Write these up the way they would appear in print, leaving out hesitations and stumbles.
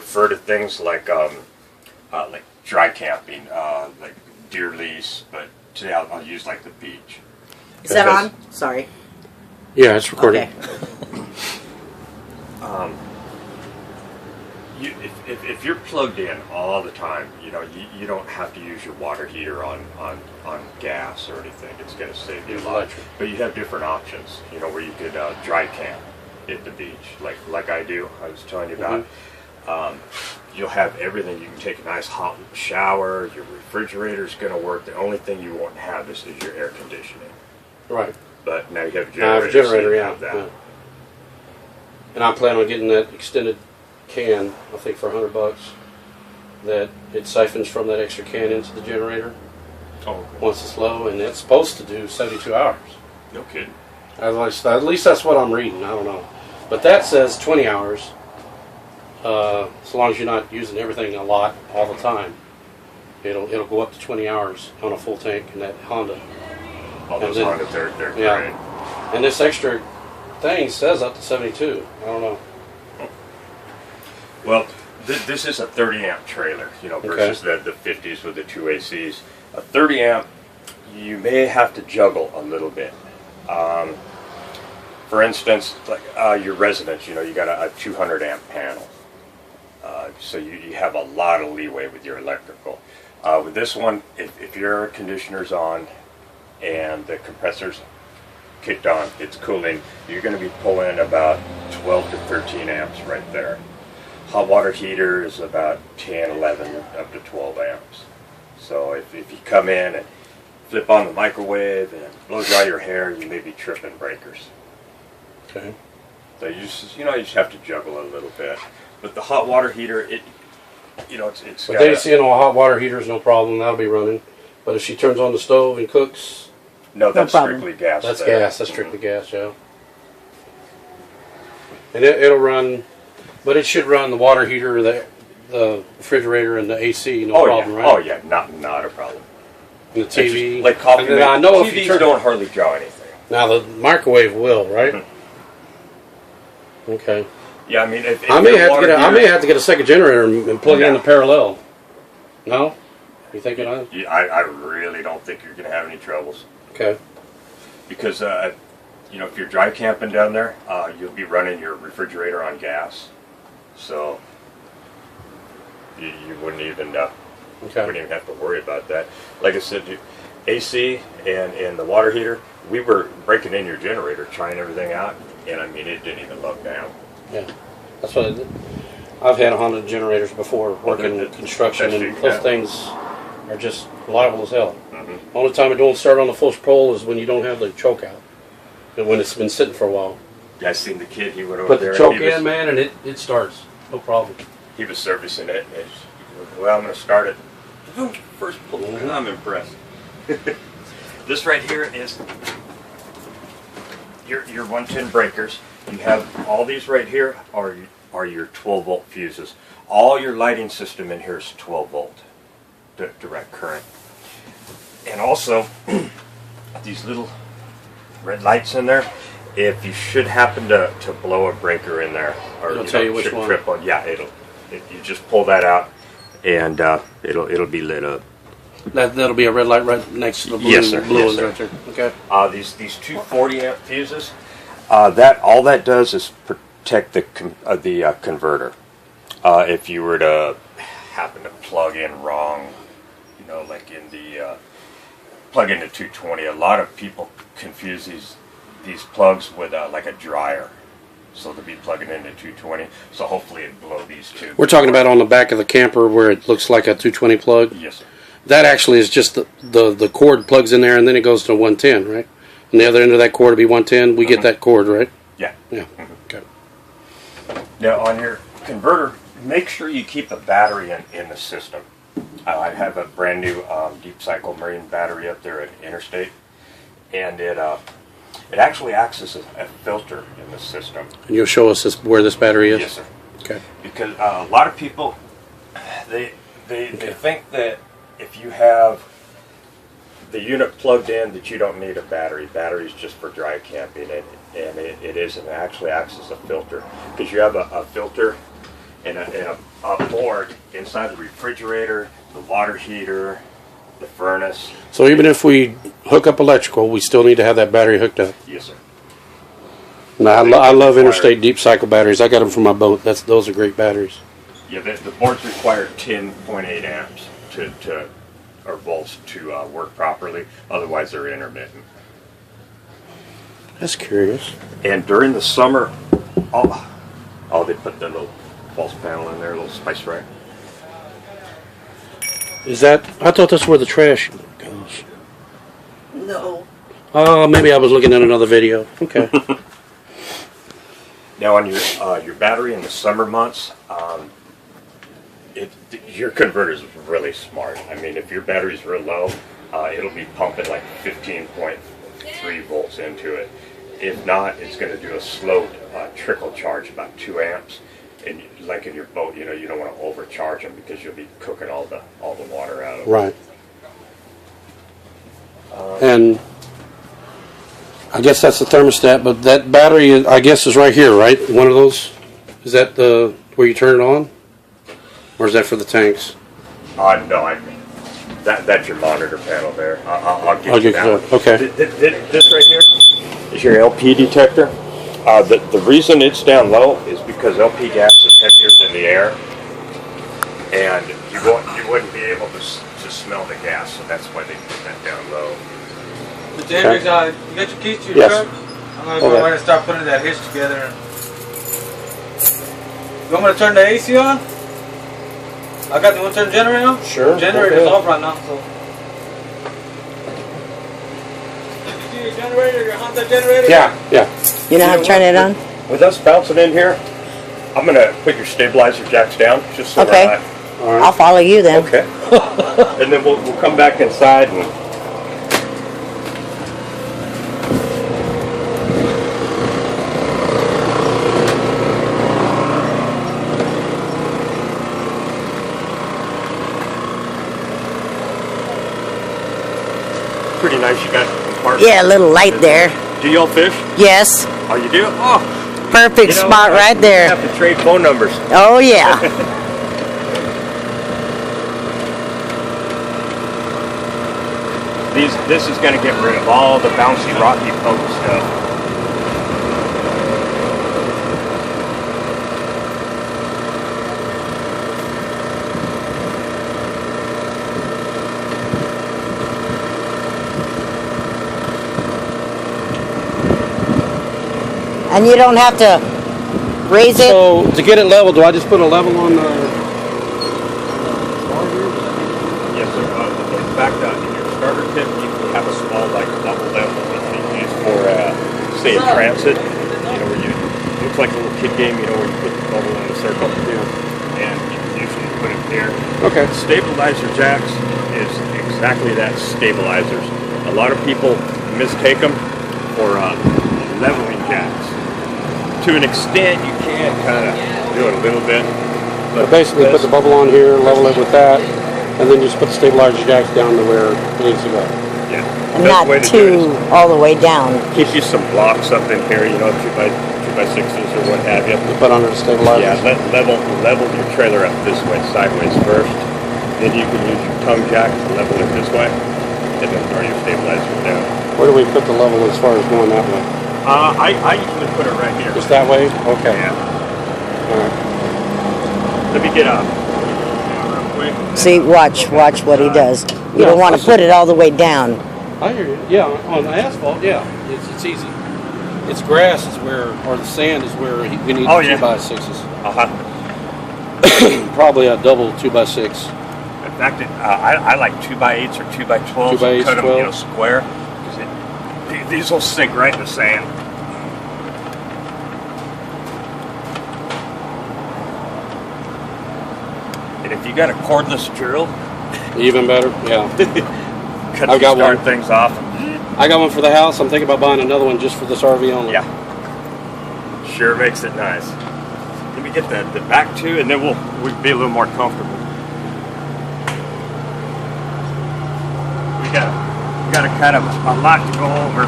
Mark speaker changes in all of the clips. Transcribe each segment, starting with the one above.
Speaker 1: refer to things like dry camping, like deer lease, but today I'll use like the beach.
Speaker 2: Is that on? Sorry.
Speaker 3: Yeah, it's recording.
Speaker 2: Okay.
Speaker 1: If you're plugged in all the time, you don't have to use your water heater on gas or anything. It's going to save you a lot. But you have different options, where you could dry camp at the beach, like I do. I was telling you about. You'll have everything. You can take a nice hot shower. Your refrigerator's going to work. The only thing you won't have is your air conditioning.
Speaker 3: Right.
Speaker 1: But now you have a generator.
Speaker 3: I have a generator,
Speaker 1: so you
Speaker 3: yeah.
Speaker 1: have that.
Speaker 3: Yeah. And I'm planning on getting that extended can, I think for $100, that it siphons from that extra can into the generator.
Speaker 1: Oh, okay.
Speaker 3: Once it's low, and it's supposed to do 72 hours.
Speaker 1: No kidding.
Speaker 3: At least that's what I'm reading. I don't know, but that says 20 hours. As long as you're not using everything a lot all the time, it'll go up to 20 hours on a full tank in that Honda.
Speaker 1: All those Honda, they're great.
Speaker 3: And this extra thing says up to 72. I don't know.
Speaker 1: Well, this is a 30 amp trailer, versus the 50s with the 2 ACs. A 30 amp, you may have to juggle a little bit. For instance, like your residence, you got a 200 amp panel. So you have a lot of leeway with your electrical. With this one, if your air conditioner's on and the compressor's kicked on, it's cooling, you're going to be pulling about 12 to 13 amps right there. Hot water heater is about 10, 11, up to 12 amps. So if you come in and flip on the microwave and blow dry your hair, you may be tripping breakers.
Speaker 3: Okay.
Speaker 1: So you just have to juggle a little bit. But the hot water heater, it's
Speaker 3: But they see a hot water heater is no problem. That'll be running. But if she turns on the stove and cooks,
Speaker 1: no, that's strictly gas.
Speaker 3: That's gas. That's strictly gas. Yeah. And it'll run, but it should run the water heater, the refrigerator, and the AC. No problem, right?
Speaker 1: Oh yeah, not a problem.
Speaker 3: And the TV,
Speaker 1: like coffee.
Speaker 3: And I know
Speaker 1: TVs don't hardly draw anything.
Speaker 3: Now the microwave will, right?
Speaker 1: Mm-hmm.
Speaker 3: Okay.
Speaker 1: Yeah, I mean,
Speaker 3: I may have to get a second generator and plug it in the parallel. No, you thinking of it?
Speaker 1: Yeah, I really don't think you're going to have any troubles.
Speaker 3: Okay.
Speaker 1: Because if you're dry camping down there, you'll be running your refrigerator on gas, so you wouldn't even wouldn't even have to worry about that. Like I said, AC and the water heater, we were breaking in your generator, trying everything out, and I mean, it didn't even look down.
Speaker 3: Yeah, that's what I did. I've had Honda generators before working in construction, and those things are just reliable as hell. Mm-hmm. Only time it don't start on the full pole is when you don't have the choke out, and when it's been sitting for a while.
Speaker 1: Yeah, I seen the kid. He went over there.
Speaker 3: Put the choke in, man, and it starts. No problem.
Speaker 1: He was servicing it, and well, I'm going to start it. First pull, and I'm impressed. This right here is your 110 breakers. You have all these right here are your 12 volt fuses. All your lighting system in here is 12 volt direct current. And also these little red lights in there, if you should happen to blow a breaker in there, or
Speaker 3: it'll tell you which one.
Speaker 1: Trip on, yeah, you just pull that out and it'll be lit up.
Speaker 3: That'll be a red light right next to the blue.
Speaker 1: Yes, sir.
Speaker 3: Blue
Speaker 1: Yes, sir.
Speaker 3: right there. Okay.
Speaker 1: These two 40 amp fuses, all that does is protect the converter. If you were to happen to plug in wrong, like in the plug into 220, a lot of people confuse these plugs with like a dryer. So they'll be plugging into 220. So hopefully it'll blow these two.
Speaker 3: We're talking about on the back of the camper where it looks like a 220 plug.
Speaker 1: Yes, sir.
Speaker 3: That actually is just the cord plugs in there, and then it goes to 110, right? And the other end of that cord will be 110. We get that cord, right?
Speaker 1: Yeah.
Speaker 3: Yeah.
Speaker 1: Mm-hmm.
Speaker 3: Okay.
Speaker 1: Now on your converter, make sure you keep a battery in the system. I have a brand new deep cycle marine battery up there at Interstate, and it actually acts as a filter in the system.
Speaker 3: And you'll show us where this battery is?
Speaker 1: Yes, sir.
Speaker 3: Okay.
Speaker 1: Because a lot of people, they think that if you have the unit plugged in that you don't need a battery. Battery's just for dry camping, and it isn't. It actually acts as a filter, because you have a filter and a board inside the refrigerator, the water heater, the furnace.
Speaker 3: So even if we hook up electrical, we still need to have that battery hooked up.
Speaker 1: Yes, sir.
Speaker 3: Now, I love interstate deep cycle batteries. I got them for my boat. Those are great batteries.
Speaker 1: Yeah, the boards require 10.8 amps or volts to work properly. Otherwise, they're intermittent.
Speaker 3: That's curious.
Speaker 1: And during the summer, they put the little false panel in there, a little spice rack.
Speaker 3: Is that? I thought that's where the trash goes.
Speaker 2: No.
Speaker 3: Oh, maybe I was looking at another video. Okay.
Speaker 1: Now, on your battery in the summer months, your converter is really smart. I mean, if your battery's real low, it'll be pumping like 15.3 volts into it. If not, it's going to do a slow trickle charge, about 2 amps. And like in your boat, you don't want to overcharge them because you'll be cooking all the water out of it.
Speaker 3: Right. And I guess that's the thermostat, but that battery, I guess, is right here, right? One of those? Is that where you turn it on? Or is that for the tanks?
Speaker 1: No, that's your monitor panel there. I'll get you that one.
Speaker 3: Okay.
Speaker 1: This right here is your LP detector. The reason it's down low is because LP gas is heavier than the air, and you wouldn't be able to smell the gas, so that's why they put that down low.
Speaker 4: But James, you got your keys to your
Speaker 3: Yes.
Speaker 4: truck? I'm gonna go ahead and start putting that hitch together. You want me to turn the AC on? I got the one-turn generator on?
Speaker 3: Sure.
Speaker 4: The generator's
Speaker 3: Okay.
Speaker 4: off right now, so. You see your generator, your Honda generator?
Speaker 3: Yeah.
Speaker 2: You know how to turn it on?
Speaker 1: With us bouncing in here, I'm going to put your stabilizer jacks down, just so
Speaker 2: Okay.
Speaker 1: we're not.
Speaker 3: All right.
Speaker 2: I'll follow you then.
Speaker 1: Okay. And then we'll come back inside and. Pretty nice. You got compartments.
Speaker 2: Yeah, a little light there.
Speaker 1: Do y'all fish?
Speaker 2: Yes.
Speaker 1: Oh, you do? Oh,
Speaker 2: Perfect spot right
Speaker 1: We
Speaker 2: there.
Speaker 1: have to trade phone numbers.
Speaker 2: Oh, yeah.
Speaker 1: This is going to get rid of all the bouncy, rocky boat stuff.
Speaker 2: And you don't have to raise it.
Speaker 3: So to get it level, do I just put a level on the?
Speaker 1: Yes, sir. In fact, in your starter kit, you have a small, like, double level that you use for, say, in transit. Where you looks like a little kid game. Where you put the bubble in a circle. Yeah. And you usually put it there.
Speaker 3: Okay.
Speaker 1: Stabilizer jacks is exactly that, stabilizers. A lot of people mistake them for leveling jacks. To an extent, you can kind of do it a little bit.
Speaker 3: But basically, put the bubble on here, level it with that, and then just put the stabilizer jacks down to where it needs to go.
Speaker 1: Yeah.
Speaker 2: And not too all the way down.
Speaker 1: Keep you some blocks up in here, 2x6s or what have you.
Speaker 3: You put under the stabilizer.
Speaker 1: Yeah, level your trailer up this way, sideways first. Then you can use your tongue jack to level it this way, and then throw your stabilizer down.
Speaker 3: Where do we put the level as far as going that way?
Speaker 1: I usually put it right here.
Speaker 3: Just that way? Okay.
Speaker 1: Yeah.
Speaker 3: All right.
Speaker 1: Let me get up. Real quick.
Speaker 2: See, watch what he does. You don't want to put it all the way down.
Speaker 3: I hear you. Yeah, on the asphalt, yeah, it's easy. It's grass is where, or the sand is where we need 2x6s. Probably a double 2x6.
Speaker 1: In fact, I like 2x8s or 2x12s.
Speaker 3: 2x8s,
Speaker 1: Cut them,
Speaker 3: 12.
Speaker 1: square. These will sink right in the sand. And if you got a cordless drill,
Speaker 3: Even better, yeah.
Speaker 1: cut
Speaker 3: I've
Speaker 1: these
Speaker 3: got
Speaker 1: darn
Speaker 3: one.
Speaker 1: things off.
Speaker 3: I got one for the house. I'm thinking about buying another one just for this RV only.
Speaker 1: Yeah. Sure makes it nice. Let me get the back too, and then we'll be a little more comfortable. We got a kind of a lot to go over,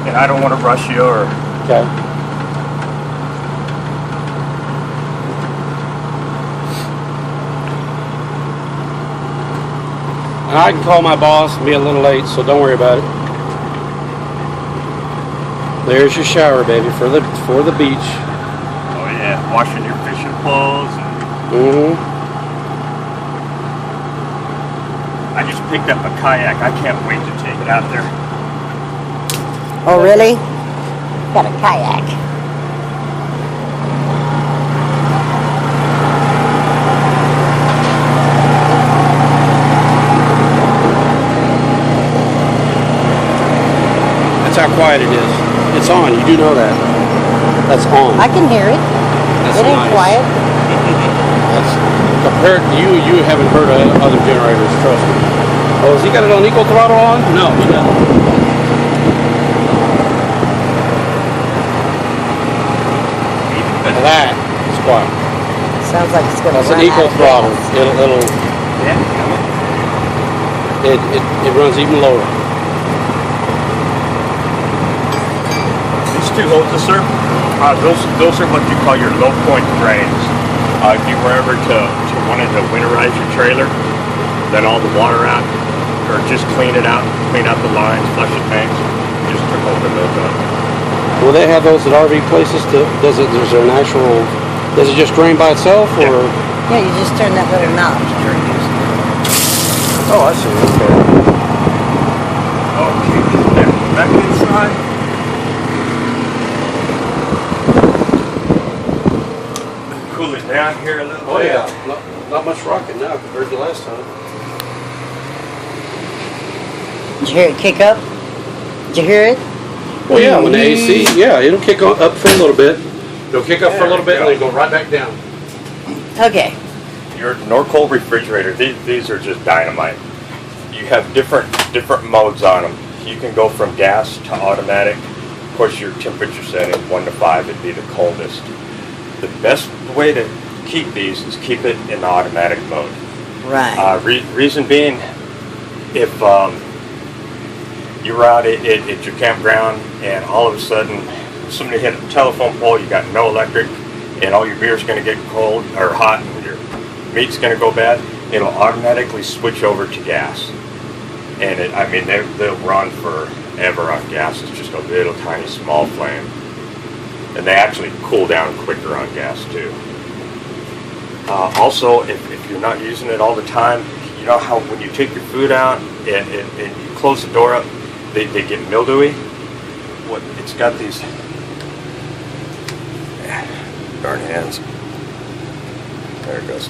Speaker 1: and I don't want to rush you or.
Speaker 3: Okay. And I can call my boss and be a little late, so don't worry about it. There's your shower, baby, for the beach.
Speaker 1: Oh yeah, washing your fishing clothes. I just picked up a kayak. I can't wait to take it out there.
Speaker 2: Oh, really? Got a kayak.
Speaker 3: That's how quiet it is. It's on. You do know that. That's on.
Speaker 2: I can hear it.
Speaker 3: That's
Speaker 2: It ain't
Speaker 3: nice.
Speaker 2: quiet.
Speaker 3: That's compared to you. You haven't heard of other generators. Trust me. Oh, has he got it on equal throttle on? No, he doesn't. That is quiet.
Speaker 2: Sounds like it's gonna
Speaker 3: That's
Speaker 2: run
Speaker 3: an equal
Speaker 2: out of
Speaker 3: throttle.
Speaker 2: gas.
Speaker 3: It runs even lower.
Speaker 1: These two hoses, sir, those are what you call your low point drains. If you were ever to wanted to winterize your trailer, let all the water out, or just clean it out, clean out the lines, flush the tanks, just to open those up.
Speaker 3: Will they have those at RV places too? Is there an actual, does it just drain by itself or?
Speaker 2: Yeah, you just turn that little knob.
Speaker 3: Oh, I see. Okay.
Speaker 1: Okay, back inside. Cool it down here a little bit.
Speaker 3: Oh yeah, not much rocking now compared to last time.
Speaker 2: Did you hear it kick up? Did you hear it?
Speaker 3: Well, yeah, when the AC, yeah, it'll kick up for a little bit. It'll kick up for a little bit and then go right back down.
Speaker 2: Okay.
Speaker 1: Your Norcold refrigerator, these are just dynamite. You have different modes on them. You can go from gas to automatic. Of course, your temperature setting, 1 to 5, would be the coldest. The best way to keep these is keep it in the automatic mode.
Speaker 2: Right.
Speaker 1: Reason being, if you're out at your campground and all of a sudden somebody hit a telephone pole, you got no electric, and all your beer's going to get cold or hot, and your meat's going to go bad, it'll automatically switch over to gas. And they'll run forever on gas. It's just a little tiny small flame. And they actually cool down quicker on gas too. Also, if you're not using it all the time, you know how when you take your food out and you close the door up, they get mildewy? It's got these darn hands. There it goes.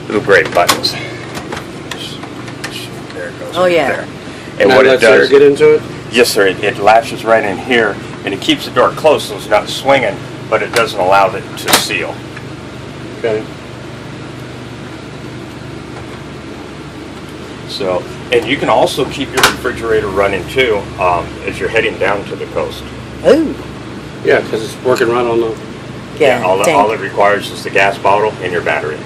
Speaker 1: Little gray buttons. There it goes.
Speaker 2: Oh, yeah.
Speaker 1: There. And what it does,
Speaker 3: get into it?
Speaker 1: yes sir, it latches right in here and it keeps the door closed so it's not swinging, but it doesn't allow it to seal.
Speaker 3: Okay.
Speaker 1: So, and you can also keep your refrigerator running too as you're heading down to the coast.
Speaker 2: Ooh.
Speaker 3: Yeah, because it's working right on the.
Speaker 2: Yeah.
Speaker 1: All it requires is the gas bottle and your battery.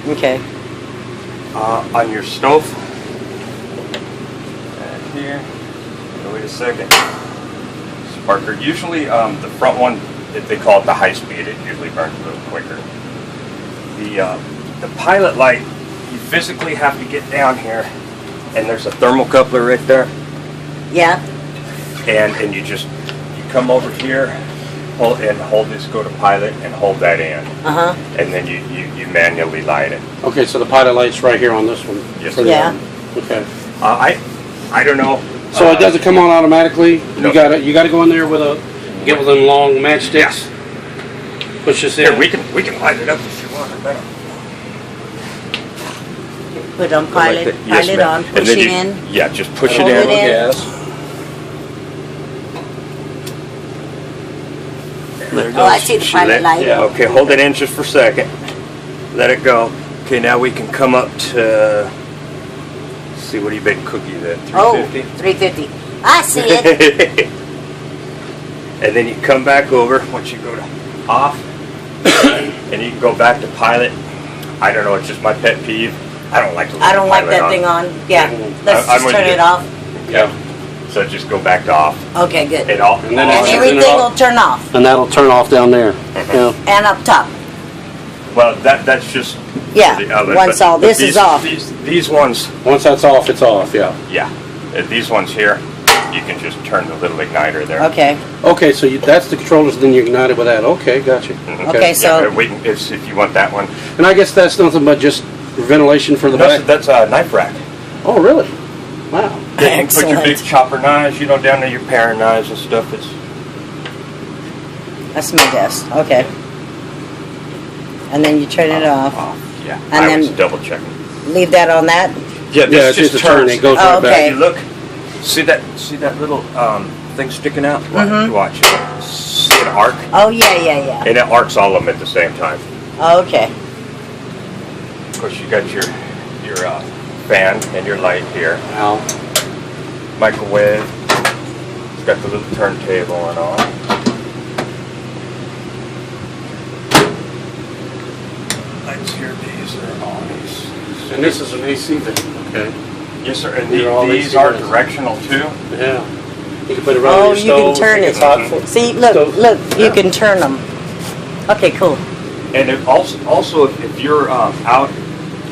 Speaker 2: Okay.
Speaker 1: On your stove, here, wait a second, sparker. Usually the front one, if they call it the high speed, it usually burns a little quicker. The pilot light, you physically have to get down here, and there's a thermocoupler right there,
Speaker 2: Yeah.
Speaker 1: and you come over here, hold this, go to pilot, and hold that in, and then you manually light it.
Speaker 3: Okay, so the pilot light's right here on this one.
Speaker 1: Yes,
Speaker 3: For
Speaker 1: sir.
Speaker 3: the-
Speaker 2: Yeah.
Speaker 3: Okay.
Speaker 1: I don't know.
Speaker 3: So it doesn't come on automatically.
Speaker 1: No.
Speaker 3: You gotta go in there with get one of them long matchsticks. Push this in.
Speaker 1: Here, we can light it up if you want. I bet.
Speaker 2: Put on pilot,
Speaker 1: Like that. Yes,
Speaker 2: pilot
Speaker 1: ma'am.
Speaker 2: on,
Speaker 1: And
Speaker 2: push
Speaker 1: then
Speaker 2: it
Speaker 1: you-
Speaker 2: in.
Speaker 1: Yeah, just push it
Speaker 2: Hold
Speaker 1: in.
Speaker 2: it in.
Speaker 3: Gas.
Speaker 1: There it
Speaker 2: Oh, I
Speaker 1: goes.
Speaker 2: see the
Speaker 1: See
Speaker 2: pilot
Speaker 1: that?
Speaker 2: light.
Speaker 1: Yeah, okay, hold it in just for a second. Let it go. Okay, now we can come up to, let's see, what do you bake cookies at?
Speaker 2: Oh,
Speaker 1: 350?
Speaker 2: 350. I see it.
Speaker 1: And then you come back over once you go to off, and you can go back to pilot. I don't know, it's just my pet peeve. I don't like the
Speaker 2: I don't like
Speaker 1: pilot
Speaker 2: that thing on. Yeah. Let's
Speaker 1: I'm
Speaker 2: just
Speaker 1: with
Speaker 2: turn
Speaker 1: you.
Speaker 2: it off.
Speaker 1: Yeah. So just go back to off.
Speaker 2: Okay, good.
Speaker 1: And all.
Speaker 3: And then
Speaker 2: And
Speaker 3: it's-
Speaker 2: everything will turn off.
Speaker 3: And that'll turn off down there. Yeah.
Speaker 2: And up top.
Speaker 1: Well, that's just
Speaker 2: Yeah,
Speaker 1: for the oven.
Speaker 2: once all this is off.
Speaker 1: These ones,
Speaker 3: Once that's off, it's off. Yeah.
Speaker 1: yeah. These ones here, you can just turn the little igniter there.
Speaker 2: Okay.
Speaker 3: Okay, so that's the controllers. Then you ignite it with that. Okay, gotcha.
Speaker 2: Okay, so-
Speaker 1: Yeah, it's if you want that one.
Speaker 3: And I guess that's nothing but just ventilation for the back.
Speaker 1: That's a knife rack.
Speaker 3: Oh, really? Wow.
Speaker 1: You can put your big
Speaker 2: Excellent.
Speaker 1: chopper knives, down to your paring knives and stuff. It's
Speaker 2: That's my desk. Okay. And then you turn it off.
Speaker 1: Yeah.
Speaker 2: And
Speaker 1: I was
Speaker 2: then-
Speaker 1: double checking.
Speaker 2: Leave that on that.
Speaker 1: Yeah,
Speaker 3: Yeah, it's just a turn. It goes
Speaker 2: Oh,
Speaker 3: right back.
Speaker 2: okay.
Speaker 1: You look. See that little thing sticking out? Watch. See an arc?
Speaker 2: Oh, yeah.
Speaker 1: And it arcs all of them at the same time.
Speaker 2: Okay.
Speaker 1: Of course, you got your fan and your light here.
Speaker 3: Wow.
Speaker 1: Microwave. It's got the little turntable and all. Lights here. These are all these.
Speaker 3: And this is an AC thing. Okay.
Speaker 1: Yes, sir. And
Speaker 3: They're all
Speaker 1: these
Speaker 3: AC
Speaker 1: are
Speaker 3: lights.
Speaker 1: directional too.
Speaker 3: Yeah. You can put it right on
Speaker 2: Oh,
Speaker 3: your
Speaker 2: you
Speaker 3: stove.
Speaker 2: can turn
Speaker 3: It's
Speaker 2: it.
Speaker 3: hot for-
Speaker 2: See, look,
Speaker 3: Stove.
Speaker 2: you
Speaker 3: Yeah.
Speaker 2: can turn them. Okay, cool.
Speaker 1: And it also if you're out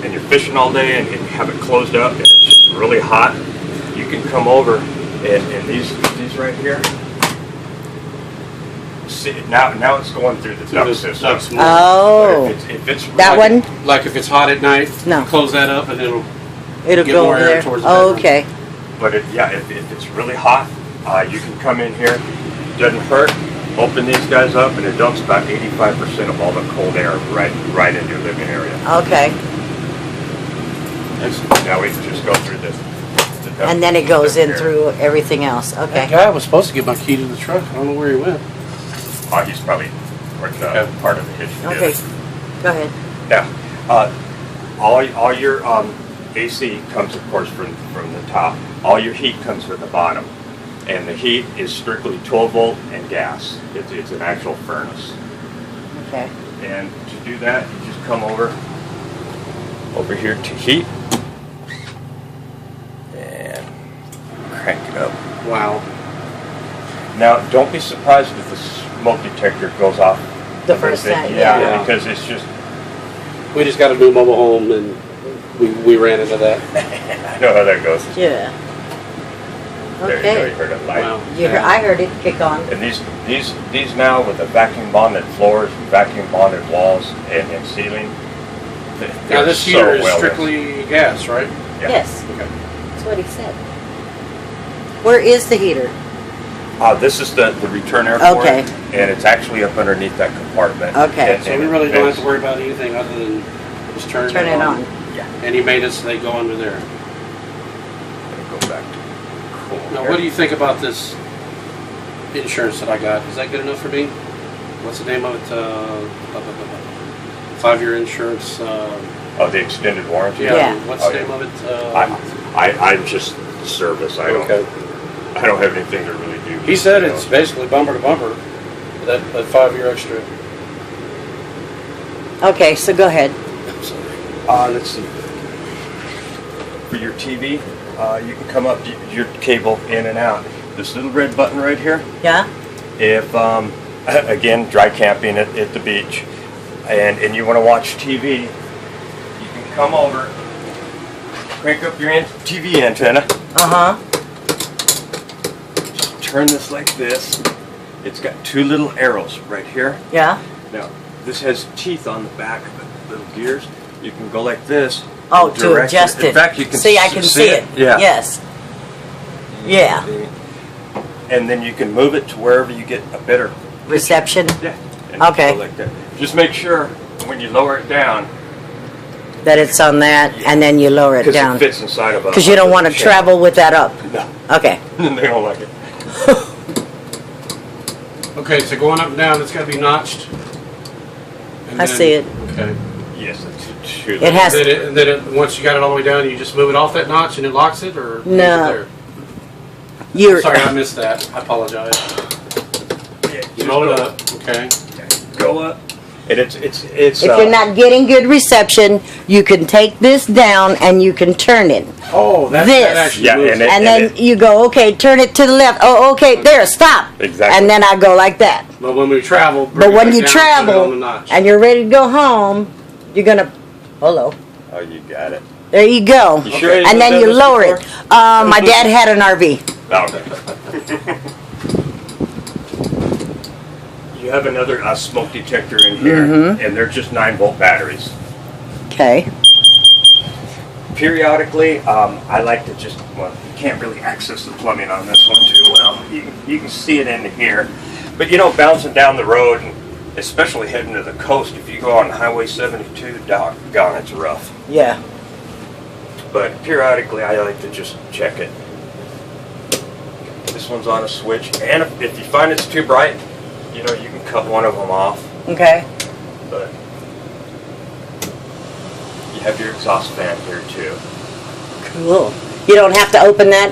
Speaker 1: and you're fishing all day and you have it closed up and it's just really hot, you can come over and these right here. See, now it's going through the duct system.
Speaker 3: Ducts more.
Speaker 2: Oh,
Speaker 1: If it's
Speaker 2: that
Speaker 3: like,
Speaker 2: one?
Speaker 3: Like if it's hot at night,
Speaker 2: No.
Speaker 3: close that up and it'll.
Speaker 2: It'll
Speaker 3: get
Speaker 2: go
Speaker 3: more
Speaker 2: over
Speaker 3: air
Speaker 2: there.
Speaker 3: towards the
Speaker 2: Oh,
Speaker 3: bedroom.
Speaker 2: okay.
Speaker 1: But if it's really hot, you can come in here. Doesn't hurt. Open these guys up, and it dumps about 85% of all the cold air right into your living area.
Speaker 2: Okay.
Speaker 1: Now we can just go through this.
Speaker 2: And then it goes in through everything else.
Speaker 3: That
Speaker 2: Okay.
Speaker 3: guy was supposed to get my key to the truck. I don't know where he went.
Speaker 1: Oh, he's probably part of the hitch.
Speaker 2: Okay. Go ahead.
Speaker 1: Now, all your AC comes, of course, from the top. All your heat comes from the bottom, and the heat is strictly 12 volt and gas. It's an actual furnace.
Speaker 2: Okay.
Speaker 1: And to do that, you just come over here to heat, and crank it up.
Speaker 3: Wow.
Speaker 1: Now, don't be surprised if the smoke detector goes off
Speaker 2: The first time,
Speaker 1: Yeah,
Speaker 3: yeah.
Speaker 1: because it's just.
Speaker 3: We just got a new mobile home and we ran into that.
Speaker 1: I know how that goes.
Speaker 2: Yeah.
Speaker 1: There you go. You
Speaker 2: Okay.
Speaker 1: heard it light.
Speaker 3: Wow.
Speaker 2: I heard it kick on.
Speaker 1: And these now with the vacuum bonded floors, and vacuum bonded walls, and ceiling.
Speaker 3: Now this
Speaker 1: so
Speaker 3: heater is
Speaker 1: well
Speaker 3: strictly gas, right?
Speaker 1: Yeah.
Speaker 2: Yes.
Speaker 3: Okay.
Speaker 2: That's what he said. Where is the heater?
Speaker 1: This is the return air for
Speaker 2: Okay.
Speaker 1: it, and it's actually up underneath that compartment.
Speaker 2: Okay.
Speaker 1: And,
Speaker 3: So
Speaker 1: and
Speaker 3: we
Speaker 1: it
Speaker 3: really don't have
Speaker 1: vents.
Speaker 3: to worry about anything other than just turn
Speaker 2: Turn it on.
Speaker 1: Yeah.
Speaker 3: Any maintenance, they go under there.
Speaker 1: Go back to cool.
Speaker 3: Now,
Speaker 1: air.
Speaker 3: what do you think about this insurance that I got? Is that good enough for me? What's the name of it? 5-year insurance.
Speaker 1: Oh, the extended warranty.
Speaker 2: Yeah.
Speaker 3: What's
Speaker 1: Oh,
Speaker 3: the
Speaker 1: yeah.
Speaker 3: name of it?
Speaker 1: I'm just service. I don't have anything to really do.
Speaker 3: He said
Speaker 1: you know.
Speaker 3: it's basically bumper to bumper. That 5-year extra.
Speaker 2: Okay, so go ahead.
Speaker 1: Let's see. For your TV, you can come up your cable in and out. This little red button right here.
Speaker 2: Yeah?
Speaker 1: If again, dry camping at the beach, and you want to watch TV, you can come over, crank up your TV antenna,
Speaker 2: Uh-huh.
Speaker 1: turn this like this. It's got 2 little arrows right here.
Speaker 2: Yeah?
Speaker 1: Now, this has teeth on the back of it, little gears. You can go like this.
Speaker 2: Oh,
Speaker 1: and
Speaker 2: to
Speaker 1: direct
Speaker 2: adjust it.
Speaker 1: In fact, you can
Speaker 2: see, I can see it.
Speaker 1: Yeah.
Speaker 2: Yes. Yeah.
Speaker 1: And then you can move it to wherever you get a better
Speaker 2: Reception.
Speaker 1: Yeah. And
Speaker 2: Okay.
Speaker 1: go like that. Just make sure when you lower it down,
Speaker 2: That it's on that, and then you lower it
Speaker 1: because
Speaker 2: down.
Speaker 1: it fits inside of a.
Speaker 2: Because you don't want to
Speaker 1: channel.
Speaker 2: travel with that up.
Speaker 1: No,
Speaker 2: Okay.
Speaker 1: they don't like it.
Speaker 3: Okay, so going up and down, it's got to be notched. And
Speaker 2: I see it.
Speaker 3: Okay.
Speaker 1: Yes, it's true.
Speaker 2: It has-
Speaker 3: And then once you got it all the way down, you just move it off that notch and it locks it, or leaves it
Speaker 2: No.
Speaker 3: there?
Speaker 2: You're.
Speaker 3: Sorry, I missed that. I apologize.
Speaker 1: Yeah,
Speaker 3: You
Speaker 1: just
Speaker 3: roll it
Speaker 1: go-
Speaker 3: up. Okay.
Speaker 1: Go up. And it's.
Speaker 2: If you're not getting good reception, you can take this down and you can turn it.
Speaker 3: Oh, that
Speaker 2: This.
Speaker 3: actually
Speaker 1: Yeah,
Speaker 3: moves
Speaker 1: and
Speaker 3: it.
Speaker 1: it-
Speaker 2: And then you go, okay, turn it to the left. Oh, okay, there, stop.
Speaker 1: Exactly.
Speaker 2: And then I go like that.
Speaker 3: But when we travel,
Speaker 2: But when you
Speaker 3: put it on the
Speaker 2: travel
Speaker 3: notch.
Speaker 2: and you're ready to go home, You're gonna, hello.
Speaker 1: Oh, you got it.
Speaker 2: There you go.
Speaker 1: You sure?
Speaker 2: And then you lower it. My dad had an RV.
Speaker 1: Okay. You have another smoke detector in here, and they're just 9-volt batteries.
Speaker 2: Okay.
Speaker 1: Periodically, I like to just, well, you can't really access the plumbing on this one too well. You can see it in here. But you know, bouncing down the road, and especially heading to the coast, if you go on Highway 72, doggone, it's rough.
Speaker 2: Yeah.
Speaker 1: But periodically, I like to just check it. This one's on a switch, and if you find it's too bright, you know, you can cut one of them off.
Speaker 2: Okay.
Speaker 1: But you have your exhaust fan here too.
Speaker 2: Cool. You don't have to open that?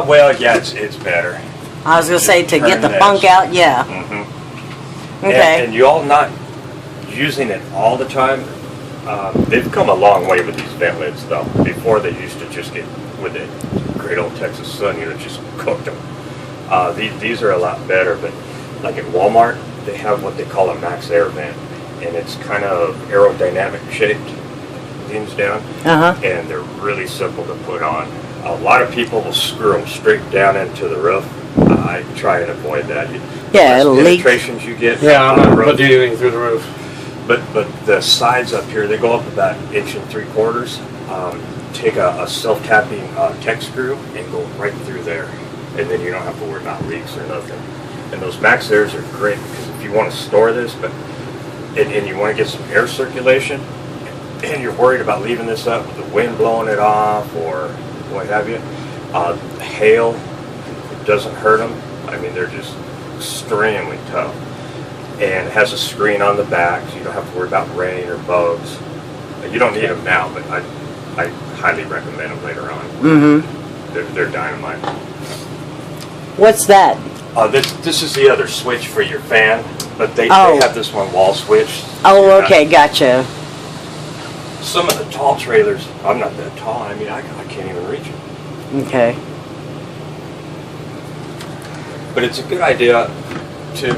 Speaker 1: Well, yeah, it's better.
Speaker 2: I was going to say to get the
Speaker 1: Turn
Speaker 2: funk
Speaker 1: this.
Speaker 2: out, yeah. Okay.
Speaker 1: And you all not using it all the time. They've come a long way with these vent lids, though. Before they used to just get, with the great old Texas sun, you know, just cooked them. These are a lot better, but like at Walmart, they have what they call a max air vent, and it's kind of aerodynamic shaped, leans down, and they're really simple to put on. A lot of people will screw them straight down into the roof. I try and avoid that.
Speaker 2: Yeah, it'll leak.
Speaker 1: Penetrations you get.
Speaker 3: Yeah, I'm not putting anything through the roof.
Speaker 1: But the sides up here, they go up about 1 3/4 inches. Take a self-tapping tech screw and go right through there, and then you don't have to worry about leaks or nothing. And those max airs are great because if you want to store this, and you want to get some air circulation, and you're worried about leaving this up with the wind blowing it off or what have you, hail, it doesn't hurt them. I mean, they're just extremely tough. And it has a screen on the back, so you don't have to worry about rain or bugs. You don't need them now, but I highly recommend them later on. They're dynamite.
Speaker 2: What's that?
Speaker 1: This is the other switch for your fan, but they have this one wall switch.
Speaker 2: Oh, okay, gotcha.
Speaker 1: Some of the tall trailers, I'm not that tall, I mean, I can't even reach them.
Speaker 2: Okay.
Speaker 1: But it's a good idea to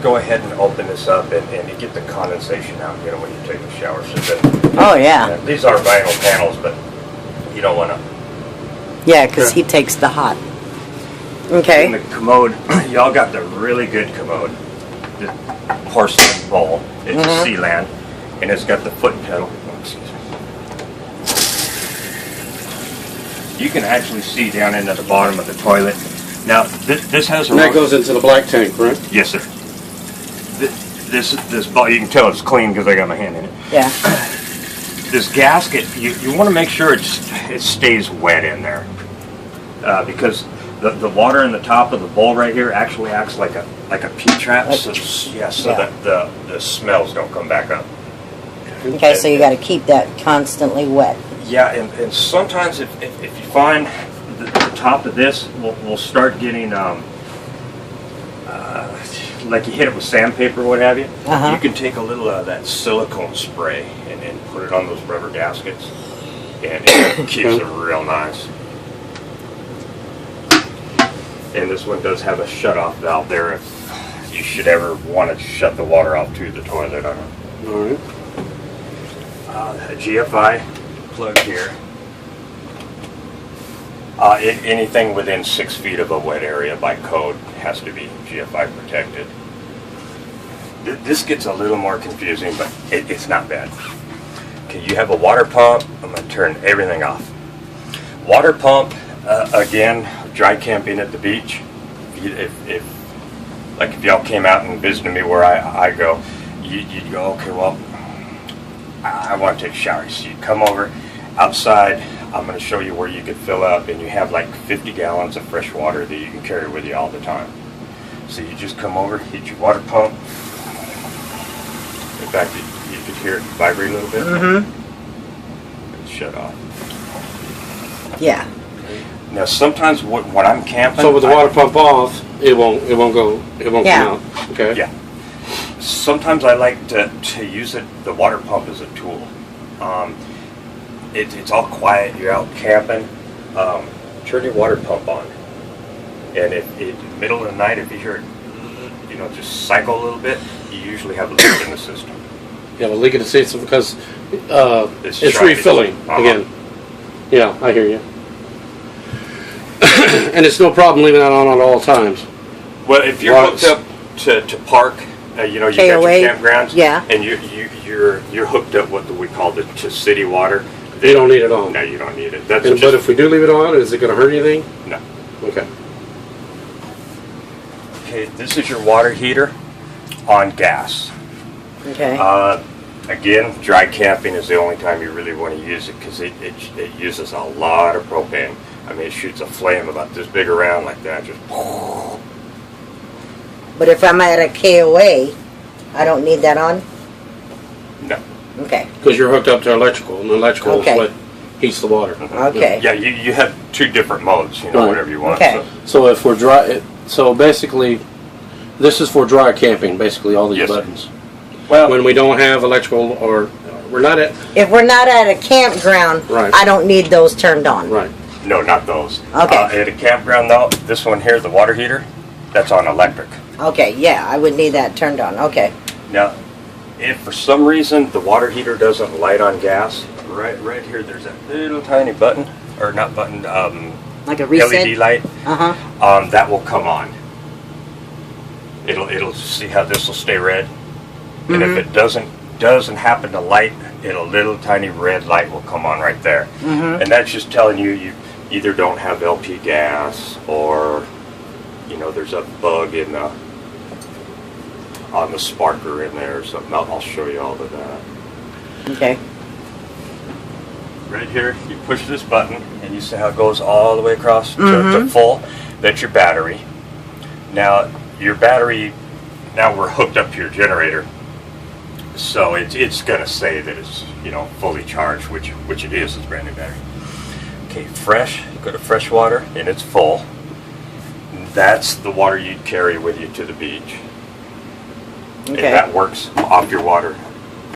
Speaker 1: go ahead and open this up and get the condensation out, you know, when you take a shower. So
Speaker 2: Oh, yeah.
Speaker 1: These are vinyl panels, but you don't want to.
Speaker 2: Yeah, because he takes the hot. Okay.
Speaker 1: In the commode, y'all got the really good commode. The porcelain bowl. It's a Sealand, and it's got the foot pedal. Oh, excuse me. You can actually see down into the bottom of the toilet. Now, this has a...
Speaker 3: And that goes into the black tank, right?
Speaker 1: Yes, sir. This ball, you can tell it's clean because I got my hand in it.
Speaker 2: Yeah.
Speaker 1: This gasket, you want to make sure it stays wet in there. Because the water in the top of the bowl right here actually acts like a P-trap, so that the smells don't come back up.
Speaker 2: Okay, so you got to keep that constantly wet.
Speaker 1: Yeah, and sometimes if you find the top of this will start getting like you hit it with sandpaper or what have you, you can take a little of that silicone spray and put it on those rubber gaskets, and it keeps it real nice. And this one does have a shut-off valve there if you should ever want to shut the water off to the toilet. All right. A GFI plug here. Anything within 6 feet of a wet area by code has to be GFI protected. This gets a little more confusing, but it's not bad. Okay, you have a water pump. I'm going to turn everything off. Water pump, again, dry camping at the beach. If y'all came out and visited me where I go, you'd go, okay, well, I want to take a shower. So you come over outside. I'm going to show you where you could fill up, and you have like 50 gallons of fresh water that you can carry with you all the time. So you just come over, hit your water pump. In fact, you could hear it vibrate a little bit. And shut off.
Speaker 2: Yeah.
Speaker 1: Now sometimes when I'm camping,
Speaker 3: So with the water pump off, it won't come out. Okay.
Speaker 1: Yeah. Sometimes I like to use the water pump as a tool. It's all quiet, you're out camping, turn your water pump on. And if in the middle of the night, if you hear it, just cycle a little bit, you usually have a leak in the system.
Speaker 3: You have a leak in the system because
Speaker 1: It's
Speaker 3: it's
Speaker 1: trying to-
Speaker 3: refilling
Speaker 1: Uh-huh.
Speaker 3: again. Yeah, I hear you. And it's no problem leaving that on at all times.
Speaker 1: Well, if you're
Speaker 3: Lots.
Speaker 1: hooked up to park, you know, you got
Speaker 2: KOA,
Speaker 1: your campgrounds,
Speaker 2: yeah.
Speaker 1: and you're hooked up what we call to city water.
Speaker 3: You don't need it on.
Speaker 1: No, you don't need it. That's
Speaker 3: But
Speaker 1: just,
Speaker 3: if we do leave it on, is it going to hurt anything?
Speaker 1: no.
Speaker 3: Okay.
Speaker 1: Okay, this is your water heater on gas.
Speaker 2: Okay.
Speaker 1: Again, dry camping is the only time you really want to use it because it uses a lot of propane. I mean, it shoots a flame about this big around like that. Just
Speaker 2: But if I'm at a KOA, I don't need that on?
Speaker 1: no.
Speaker 2: Okay.
Speaker 3: Because you're hooked up to electrical, and the electrical
Speaker 2: Okay.
Speaker 3: is what heats the water.
Speaker 2: Okay.
Speaker 1: Yeah, you have two different modes. You know,
Speaker 3: Right.
Speaker 1: whatever you want.
Speaker 2: Okay.
Speaker 3: So if we're dry, so basically, this is for dry camping. Basically, all these
Speaker 1: Yes, sir.
Speaker 3: buttons.
Speaker 1: Well,
Speaker 3: When we don't have electrical, or we're not at
Speaker 2: If we're not at a campground,
Speaker 3: Right.
Speaker 2: I don't need those turned on.
Speaker 3: right.
Speaker 1: no, not those.
Speaker 2: Okay.
Speaker 1: At a campground, though, this one here, the water heater, that's on electric.
Speaker 2: Okay, yeah, I would need that turned on. Okay.
Speaker 1: Now, if for some reason the water heater doesn't light on gas, right here, there's that little tiny button, or not button,
Speaker 2: Like a reset?
Speaker 1: LED light.
Speaker 2: Uh-huh.
Speaker 1: That will come on. It'll see how this will stay red, and if it doesn't happen to light, a little tiny red light will come on right there, and that's just telling you either don't have LP gas or you know there's a bug in the on the sparker in there or something. I'll show you all of that.
Speaker 2: Okay.
Speaker 1: Right here, you push this button, and you see how it goes all the way across to full. That's your battery. Now, your battery, now we're hooked up to your generator, so it's going to say that it's, you know, fully charged, which it is. It's a brand new battery. Okay, fresh, you go to fresh water, and it's full. That's the water you'd carry with you to the beach.
Speaker 2: Okay.
Speaker 1: And that works off your water,